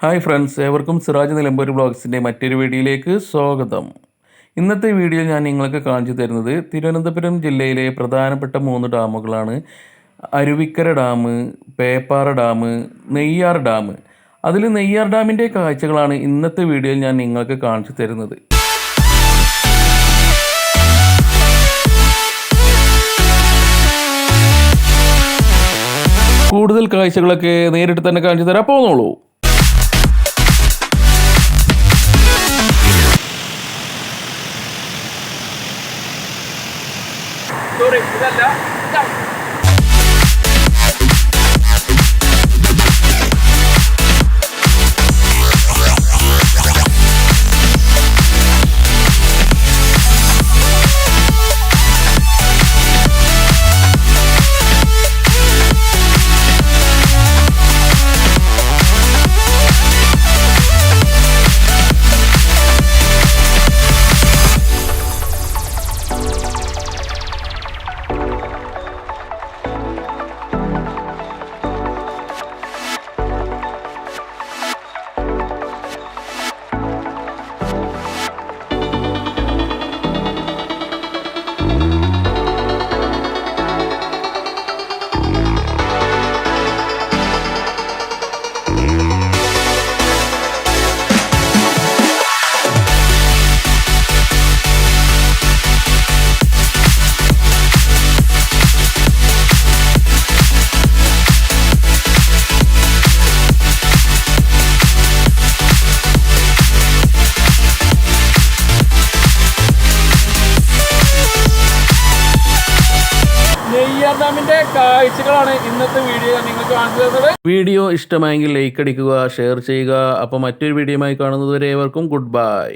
Hi friends, ഏവർക്കും സിറാജ് നിലമ്പൂർ വ്ളോഗ്സിൻ്റെ മറ്റൊരു വീഡിയോയിലേക്ക് സ്വാഗതം. ഇന്നത്തെ വീഡിയോ ഞാൻ നിങ്ങൾക്ക് കാണിച്ചു തരുന്നത് തിരുവനന്തപുരം ജില്ലയിലെ പ്രധാനപ്പെട്ട 3 ഡാമുകളാണ്. Aruvikkara dam, Peppara dam, Neyyar dam. അതിൽ നെയ്യാർ ഡാമിൻ്റെ കാഴ്ചകളാണ് ഇന്നത്തെ വീഡിയോയിൽ ഞാൻ നിങ്ങൾക്ക് കാണിച്ചു തരുന്നത്. കൂടുതൽ കാഴ്ചകളൊക്കെ നേരിട്ട് തന്നെ കാണിച്ചു തരാം, പോന്നോളൂ. ഇതല്ല ഡാമിന്റെ കാഴ്ചകളാണ് ഇന്നത്തെ വീഡിയോ നിങ്ങൾക്ക് കാണിച്ചു തരുന്നത്. വീഡിയോ ഇഷ്ടമായെങ്കിൽ ലൈക്ക് അടിക്കുക, ഷെയർ ചെയ്യുക. അപ്പോൾ മറ്റൊരു വീഡിയോയുമായി കാണുന്നതുവരെ ഏവർക്കും ഗുഡ് ബൈ.